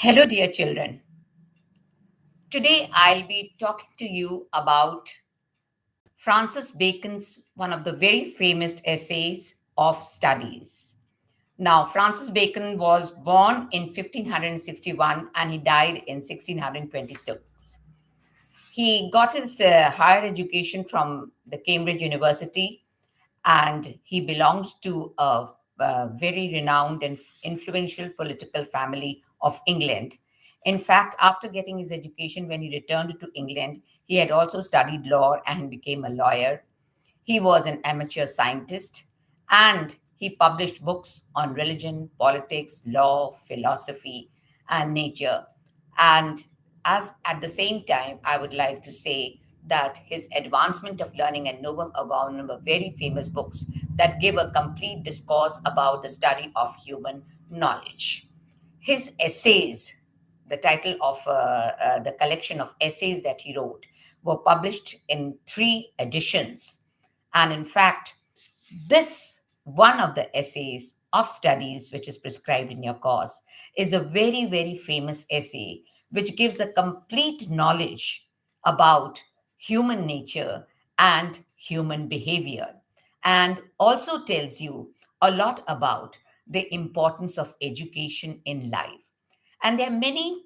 Hello, dear children. Today I'll be talking to you about Francis Bacon's one of the very famous essays of studies. Now, Francis Bacon was born in 1561 and he died in 1626. He got his higher education from the Cambridge University and he belonged to a very renowned and influential political family of England. In fact, after getting his education, when he returned to England, he had also studied law and became a lawyer. He was an amateur scientist and he published books on religion, politics, law, philosophy, and nature. And as at the same time, I would like to say that his Advancement of Learning and Novum Organum were very famous books that give a complete discourse about the study of human knowledge. His essays, the title of the collection of essays that he wrote, were published in three editions. And in fact, this one of the essays of studies, which is prescribed in your course, is a very, very famous essay which gives a complete knowledge about human nature and human behavior, and also tells you a lot about the importance of education in life. And there are many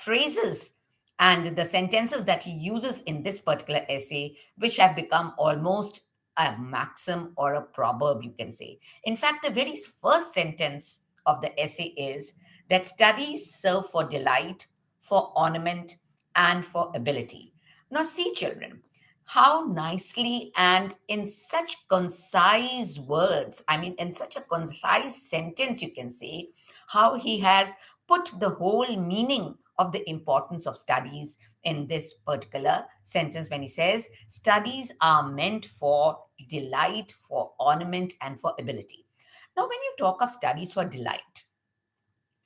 phrases and the sentences that he uses in this particular essay, which have become almost a maxim or a proverb, you can say. In fact, the very first sentence of the essay is that studies serve for delight, for ornament, and for ability. Now, see, children, how nicely and in such concise words, I mean, in such a concise sentence, you can say, how he has put the whole meaning of the importance of studies in this particular sentence when he says, studies are meant for delight, for ornament, and for ability. Now, when you talk of studies for delight,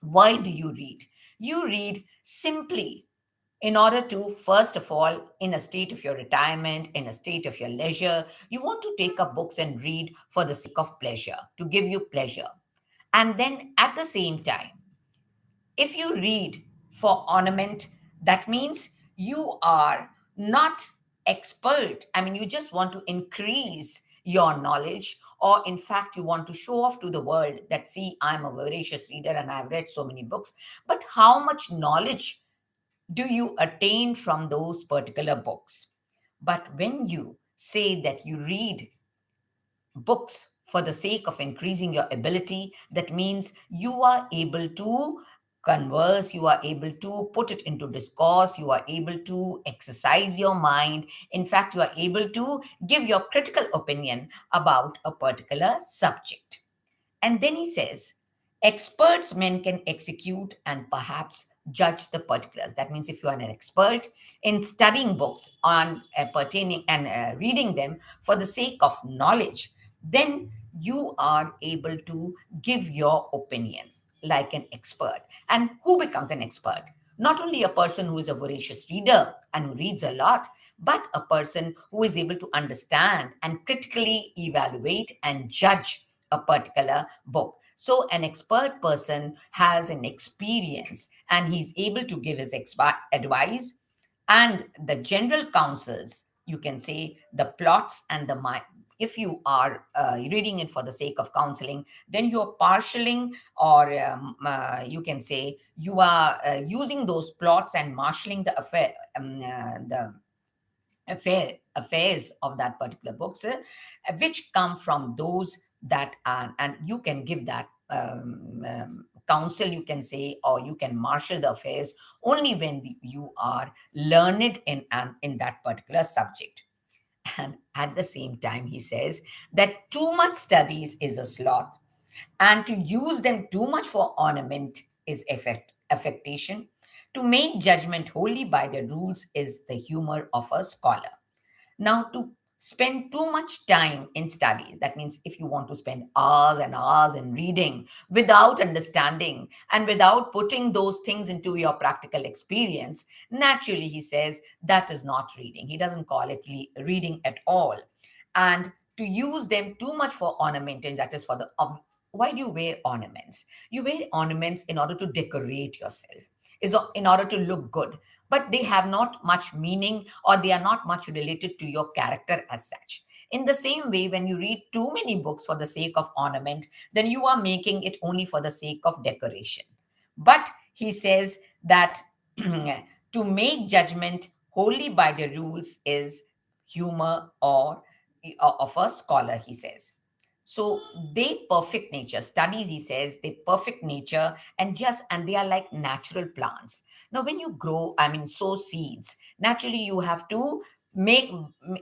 why do you read? You read simply in order to, first of all, in a state of your retirement, in a state of your leisure, you want to take up books and read for the sake of pleasure, to give you pleasure. And then at the same time, if you read for ornament, that means you are not expert. I mean, you just want to increase your knowledge, or in fact, you want to show off to the world that, see, I'm a voracious reader and I've read so many books. But how much knowledge do you attain from those particular books? But when you say that you read books for the sake of increasing your ability, that means you are able to converse, you are able to put it into discourse, you are able to exercise your mind. In fact, you are able to give your critical opinion about a particular subject. And then he says, experts men can execute and perhaps judge the particulars. That means if you are an expert in studying books on pertaining and reading them for the sake of knowledge, then you are able to give your opinion like an expert. And who becomes an expert? Not only a person who is a voracious reader and who reads a lot, but a person who is able to understand and critically evaluate and judge a particular book. So, an expert person has an experience and he's able to give his advice, and the general counsels, you can say, the plots and the mind. If you are reading it for the sake of counseling, then you're partialing, or you can say you are using those plots and marshalling the affairs of that particular books, which come from those that are, and you can give that counsel, you can say, or you can marshal the affairs only when you are learned in that particular subject. And at the same time, he says that too much studies is a sloth, and to use them too much for ornament is affectation. To make judgment wholly by the rules is the humor of a scholar. Now, to spend too much time in studies, that means if you want to spend hours and hours in reading without understanding and without putting those things into your practical experience, naturally, he says that is not reading. He doesn't call it reading at all. And to use them too much for ornamenting, that is for the. Why do you wear ornaments? You wear ornaments in order to decorate yourself. in order to look good, but they have not much meaning, or they are not much related to your character as such. In the same way, when you read too many books for the sake of ornament, then you are making it only for the sake of decoration. But he says that to make judgment wholly by the rules is humor or of a scholar, he says. So they perfect nature studies, he says, they perfect nature, and they are like natural plants. Now when you grow, I mean, sow seeds, naturally you have to make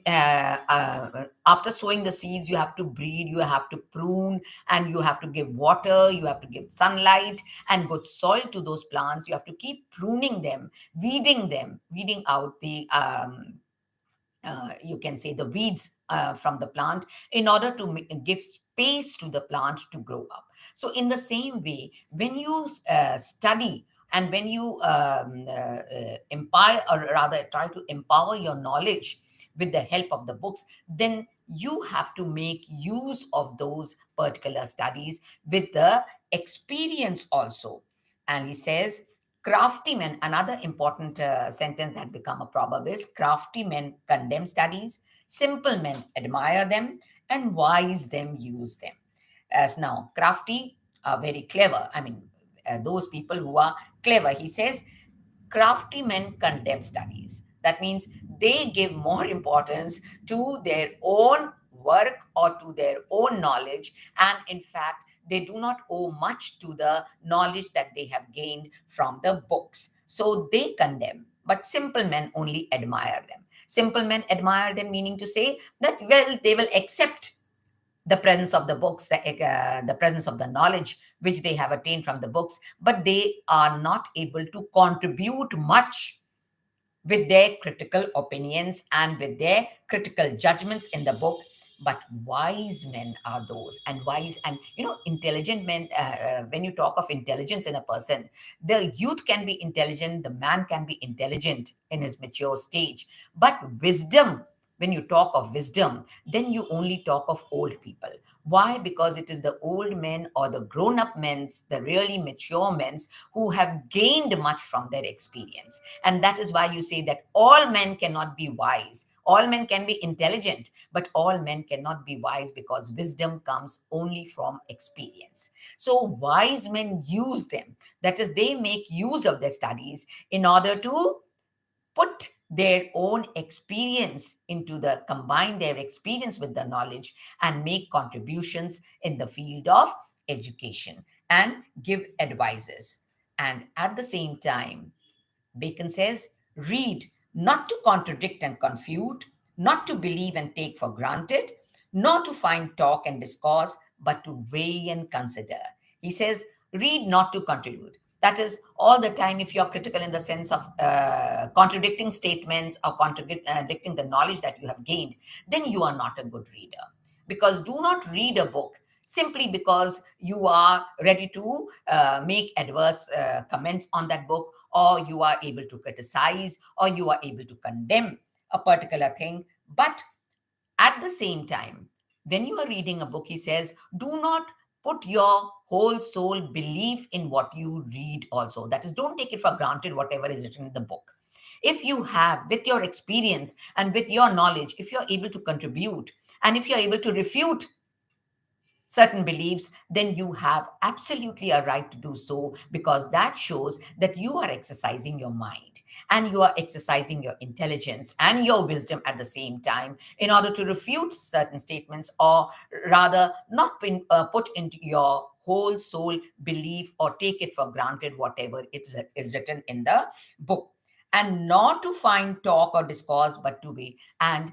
after sowing the seeds, you have to breed, you have to prune, and you have to give water, you have to give sunlight and good soil to those plants. You have to keep pruning them, weeding out the you can say the weeds from the plant, in order to give space to the plant to grow up. So in the same way, when you study, and when you empire, or rather try to empower your knowledge with the help of the books, then you have to make use of those particular studies with the experience also. And he says, crafty men, another important sentence that become a proverb is, crafty men condemn studies, simple men admire them, and wise them use them. As now, crafty are very clever. I mean, those people who are clever, he says, crafty men condemn studies. That means they give more importance to their own work or to their own knowledge. And in fact, they do not owe much to the knowledge that they have gained from the books. So they condemn, but simple men only admire them. Simple men admire them, meaning to say that, well, they will accept the presence of the books, the presence of the knowledge which they have attained from the books, but they are not able to contribute much with their critical opinions and with their critical judgments in the book. But wise men are those, and wise and intelligent men. When you talk of intelligence in a person, the youth can be intelligent, the man can be intelligent in his mature stage. But wisdom, when you talk of wisdom, then you only talk of old people. Why? Because it is the old men, or the grown up men, the really mature men, who have gained much from their experience. And that is why you say that all men cannot be wise. All men can be intelligent, but all men cannot be wise, because wisdom comes only from experience. So wise men use them. That is, they make use of their studies in order to put their own experience into the combine their experience with the knowledge, and make contributions in the field of education, and give advices. And at the same time, Bacon says, read not to contradict and confute, not to believe and take for granted, not to find talk and discourse, but to weigh and consider. He says, read not to contribute. That is, all the time, if you're critical in the sense of contradicting statements, or contradicting the knowledge that you have gained, then you are not a good reader. Because do not read a book simply because you are ready to make adverse comments on that book, or you are able to criticize, or you are able to condemn a particular thing. But at the same time, when you are reading a book, he says, do not put your whole soul belief in what you read also. That is, don't take it for granted whatever is written in the book. If you have, with your experience and with your knowledge, if you're able to contribute, and if you're able to refute certain beliefs, then you have absolutely a right to do so, because that shows that you are exercising your mind, and you are exercising your intelligence and your wisdom at the same time, in order to refute certain statements, or rather not put into your whole soul belief, or take it for granted whatever is written in the book. And not to find talk or discourse, but to be, and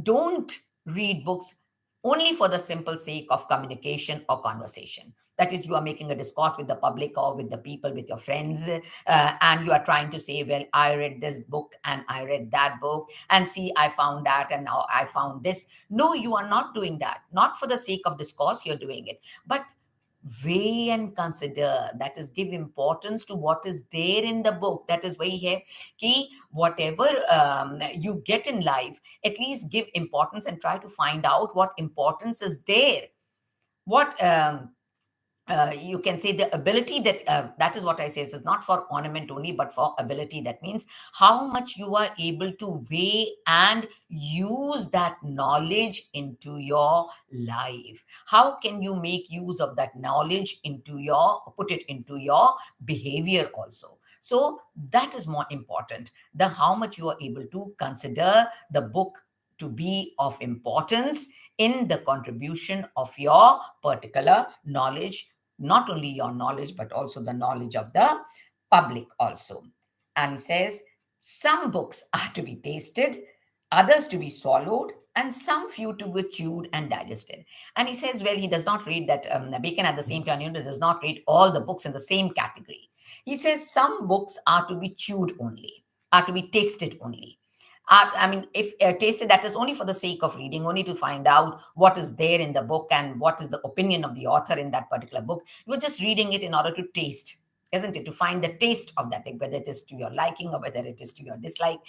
don't read books only for the simple sake of communication or conversation. That is, you are making a discourse with the public, or with the people, with your friends, and you are trying to say, well, I read this book and I read that book, and see, I found that, and now I found this. No, you are not doing that. Not for the sake of discourse, you're doing it, but weigh and consider. That is, give importance to what is there in the book. That is why here, key, whatever you get in life, at least give importance, and try to find out what importance is there, what you can say the ability that that is what I say is not for ornament only but for ability. That means how much you are able to weigh and use that knowledge into your life. How can you make use of that knowledge into your, put it into your behavior also. So that is more important, the how much you are able to consider the book to be of importance in the contribution of your particular knowledge, not only your knowledge, but also the knowledge of the public also. And he says, some books are to be tasted, others to be swallowed, and some few to be chewed and digested. And he says, well, he does not read that, Bacon at the same time, does not read all the books in the same category. He says some books are to be chewed only, are to be tasted only. I mean, if tasted, that is only for the sake of reading, only to find out what is there in the book and what is the opinion of the author in that particular book. You're just reading it in order to taste, isn't it? To find the taste of that thing, whether it is to your liking or whether it is to your dislike,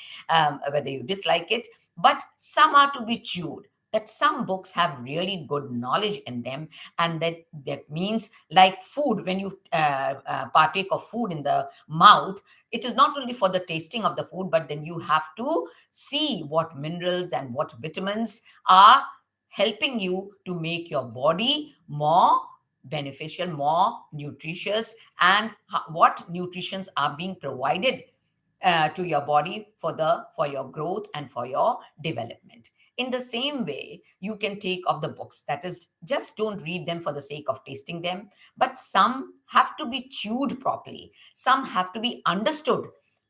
whether you dislike it. But some are to be chewed. That some books have really good knowledge in them, and that means like food. When you partake of food in the mouth, it is not only for the tasting of the food, but then you have to see what minerals and what vitamins are helping you to make your body more beneficial, more nutritious, and what nutritions are being provided to your body for your growth and for your development. In the same way, you can take of the books, that is, just don't read them for the sake of tasting them, but some have to be chewed properly, some have to be understood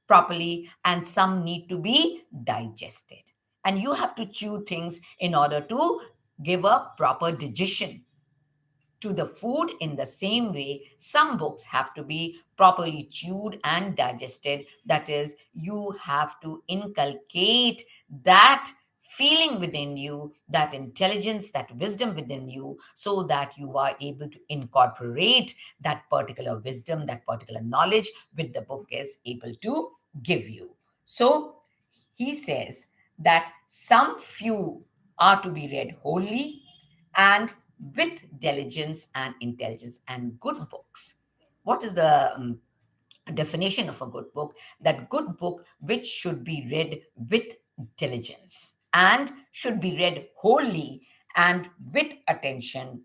properly, and some need to be digested. And you have to chew things in order to give a proper digestion to the food. In the same way, some books have to be properly chewed and digested. That is, you have to inculcate that feeling within you, that intelligence, that wisdom within you, so that you are able to incorporate that particular wisdom, that particular knowledge which the book is able to give you. So he says that some few are to be read wholly and with diligence and intelligence. And good books, what is the definition of a good book? That good book which should be read with diligence and should be read wholly and with attention.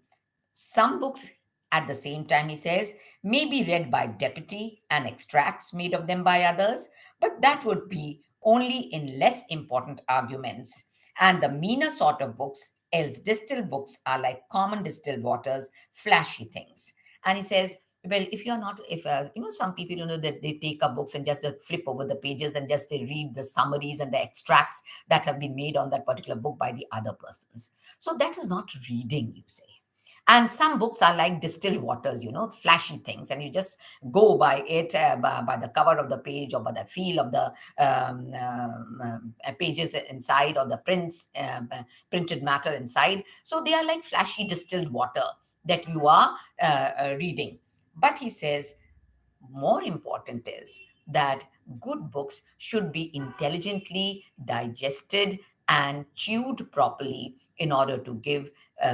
Some books, at the same time, he says, may be read by deputy and extracts made of them by others, but that would be only in less important arguments. And the meaner sort of books, else distilled books, are like common distilled waters, flashy things. And he says, well, if you're not, if some people, that they take up books and just flip over the pages and just they read the summaries and the extracts that have been made on that particular book by the other persons. So that is not reading, you say. And some books are like distilled waters, flashy things, and you just go by it, by the cover of the page or by the feel of the pages inside, or the printed matter inside. So they are like flashy distilled water that you are reading. But he says more important is that good books should be intelligently digested and chewed properly in order to give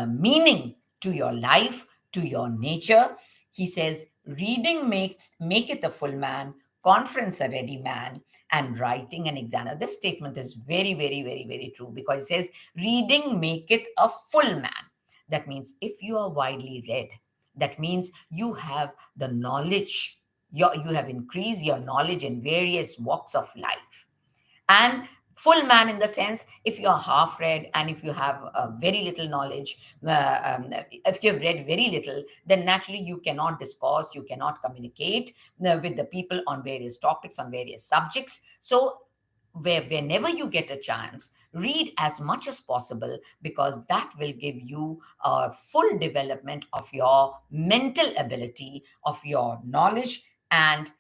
meaning to your life, to your nature. He says, reading makes maketh a full man, conference a ready man, and writing an examiner. This statement is very, very, very, very true, because it says, reading maketh a full man. That means if you are widely read, that means you have the knowledge, you have increased your knowledge in various walks of life. And full man, in the sense, if you are half read and if you have very little knowledge, if you have read very little, then naturally you cannot discourse, you cannot communicate with the people on various topics, on various subjects. So whenever you get a chance, read as much as possible, because that will give you a full development of your mental ability, of your knowledge, and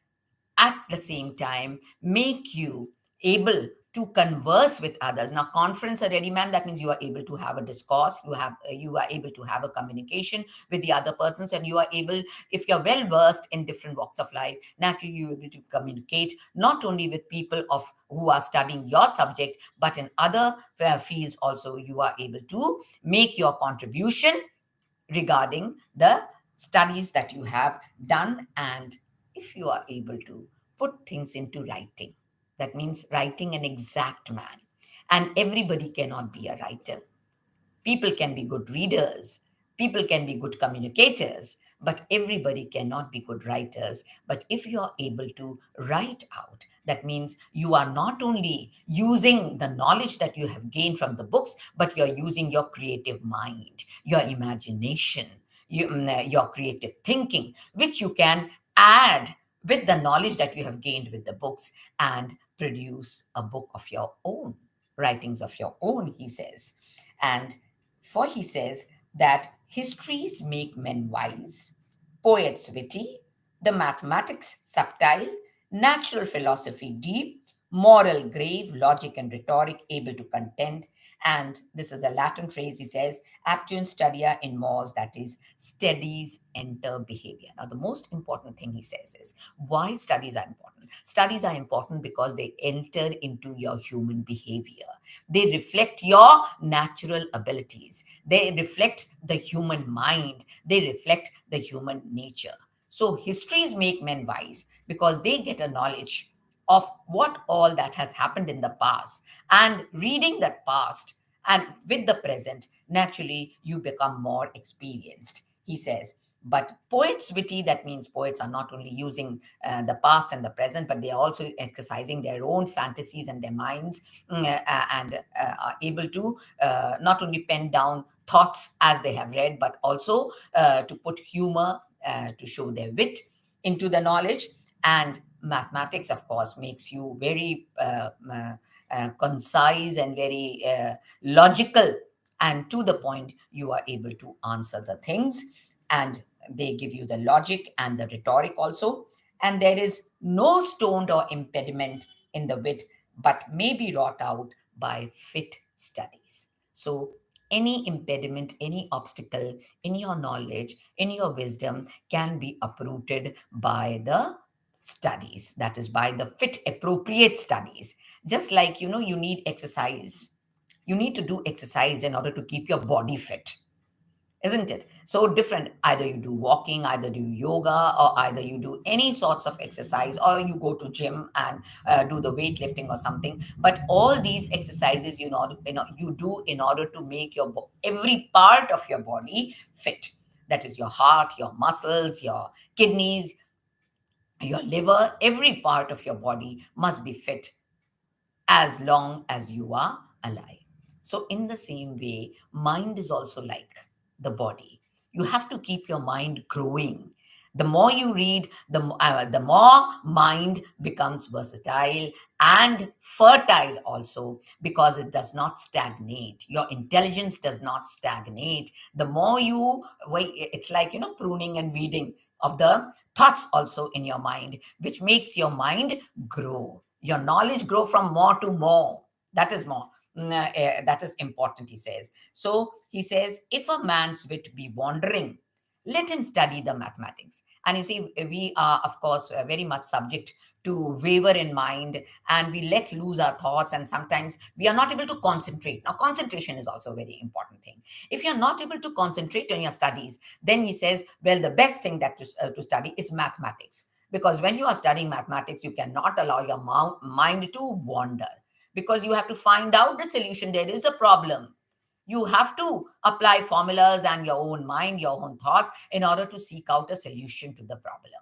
at the same time make you able to converse with others. Now, conference a ready man, that means you are able to have a discourse, you are able to have a communication with the other persons, and you are able, if you're well versed in different walks of life, naturally you will be able to communicate not only with people of who are studying your subject, but in other fields also. You are able to make your contribution regarding the studies that you have done, and if you are able to put things into writing, that means writing an exact man. And everybody cannot be a writer. People can be good readers, people can be good communicators, but everybody cannot be good writers. But if you are able to write out, that means you are not only using the knowledge that you have gained from the books, but you're using your creative mind, your imagination, your creative thinking, which you can add with the knowledge that you have gained with the books and produce a book of your own, writings of your own, he says. And for he says that histories make men wise, poets witty, the mathematics subtile, natural philosophy deep, moral grave, logic and rhetoric able to contend. And this is a Latin phrase, he says, aptuum studia in mors, that is, studies enter behavior. Now, the most important thing he says is why studies are important. Studies are important because they enter into your human behavior. They reflect your natural abilities. They reflect the human mind. They reflect the human nature. So histories make men wise because they get a knowledge of what all that has happened in the past. And reading that past and with the present, naturally you become more experienced, he says. But poets witty, that means poets are not only using the past and the present, but they are also exercising their own fantasies and their minds, and are able to not only pen down thoughts as they have read, but also to put humor, to show their wit into the knowledge. And mathematics, of course, makes you very concise and very logical, and to the point you are able to answer the things. And they give you the logic and the rhetoric also. And there is no stone or impediment in the wit, but may be wrought out by fit studies. So any impediment, any obstacle in your knowledge, in your wisdom can be uprooted by the studies, that is, by the fit appropriate studies. Just like, you need exercise, you need to do exercise in order to keep your body fit, isn't it? So different, either you do walking, either do yoga, or either you do any sorts of exercise, or you go to gym and do the weightlifting or something. But all these exercises, you do in order to make your every part of your body fit. That is your heart, your muscles, your kidneys, your liver, every part of your body must be fit as long as you are alive. So, in the same way, mind is also like the body. You have to keep your mind growing. The more you read, the more mind becomes versatile and fertile also, because it does not stagnate. Your intelligence does not stagnate. The more you, it's like, pruning and weeding of the thoughts also in your mind, which makes your mind grow, your knowledge grow from more to more. That is more. That is important, he says. So he says, if a man's wit be wandering, let him study the mathematics. And you see, we are, of course, very much subject to waver in mind, and we let loose our thoughts, and sometimes we are not able to concentrate. Now, concentration is also a very important thing. If you're not able to concentrate on your studies, then he says, well, the best thing that to study is mathematics, because when you are studying mathematics, you cannot allow your mind to wander, because you have to find out the solution. There is a problem. You have to apply formulas and your own mind, your own thoughts, in order to seek out a solution to the problem.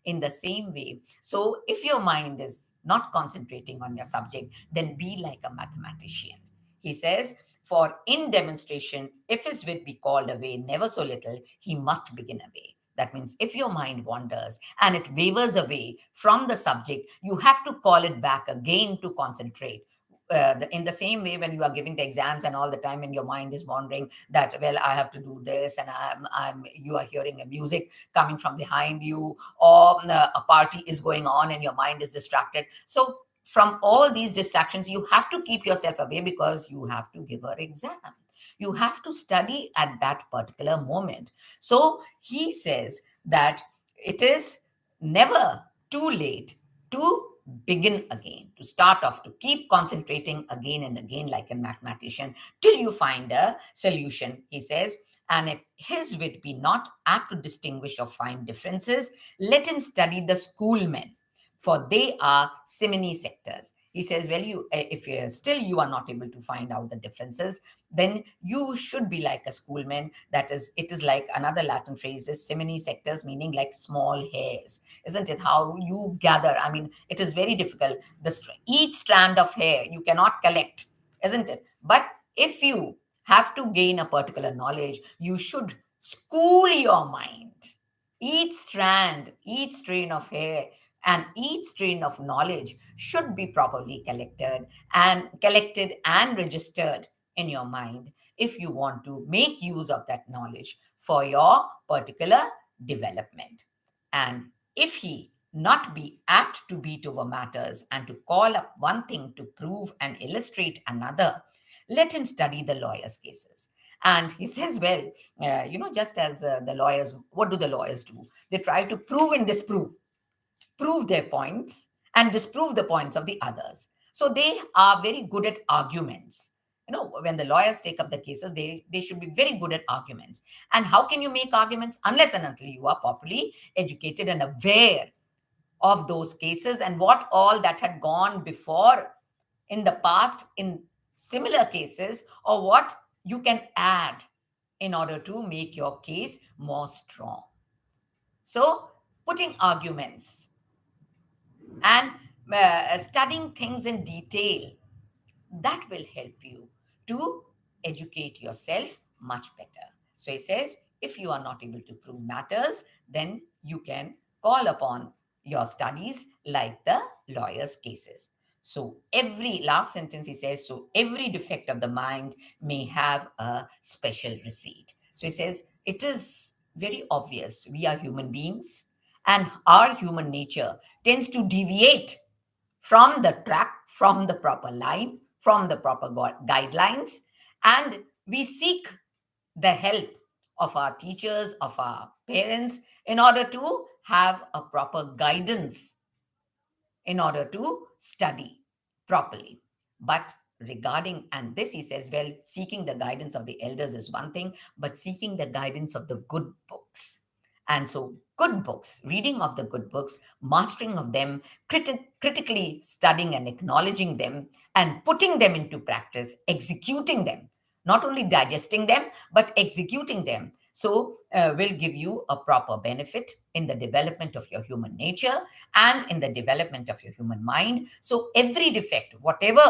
In the same way, so if your mind is not concentrating on your subject, then be like a mathematician. He says, for in demonstration, if his wit be called away never so little, he must begin away. That means if your mind wanders and it wavers away from the subject, you have to call it back again to concentrate. In the same way, when you are giving the exams and all the time and your mind is wandering, that, well, I have to do this, and you are hearing a music coming from behind you, or a party is going on and your mind is distracted. So from all these distractions, you have to keep yourself away, because you have to give an exam. You have to study at that particular moment. So he says that it is never too late to begin again, to start off, to keep concentrating again and again like a mathematician till you find a solution, he says. And if his wit be not apt to distinguish or find differences, let him study the schoolmen, for they are simony sectors. He says, well, if you still you are not able to find out the differences, then you should be like a schoolman. That is, it is like another Latin phrase is simony sectors, meaning like small hairs, isn't it? How you gather. I mean, it is very difficult. Each strand of hair you cannot collect, isn't it? But if you have to gain a particular knowledge, you should school your mind. Each strand, each strain of hair, and each strain of knowledge should be properly collected and registered in your mind if you want to make use of that knowledge for your particular development. And if he not be apt to beat over matters and to call up one thing to prove and illustrate another, let him study the lawyer's cases. And he says, well, just as the lawyers, what do the lawyers do? They try to prove and disprove, prove their points and disprove the points of the others. So they are very good at arguments. When the lawyers take up the cases, they should be very good at arguments. And how can you make arguments unless and until you are properly educated and aware of those cases and what all that had gone before in the past in similar cases, or what you can add in order to make your case more strong. So, putting arguments and studying things in detail, that will help you to educate yourself much better. So he says, if you are not able to prove matters, then you can call upon your studies like the lawyer's cases. So every last sentence he says, so every defect of the mind may have a special receipt. So he says, it is very obvious we are human beings and our human nature tends to deviate from the track, from the proper line, from the proper guidelines, and we seek the help of our teachers, of our parents, in order to have a proper guidance, in order to study properly. But regarding, and this he says, well, seeking the guidance of the elders is one thing, but seeking the guidance of the good books. And so, good books, reading of the good books, mastering of them, critically studying and acknowledging them, and putting them into practice, executing them, not only digesting them, but executing them. So, will give you a proper benefit in the development of your human nature and in the development of your human mind. So, every defect, whatever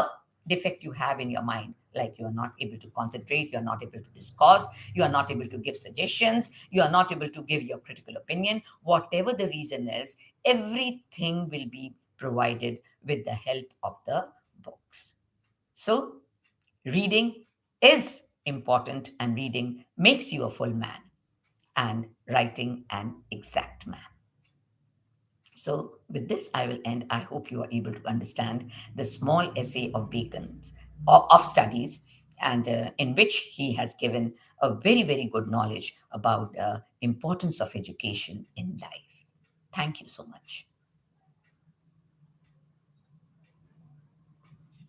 defect you have in your mind, like you are not able to concentrate, you are not able to discuss, you are not able to give suggestions, you are not able to give your critical opinion, whatever the reason is, everything will be provided with the help of the books. So, reading is important, and reading makes you a full man, and writing an exact man. So, with this, I will end. I hope you are able to understand the small essay of Bacon's of studies, and in which he has given a very, very good knowledge about the importance of education in life. Thank you so much.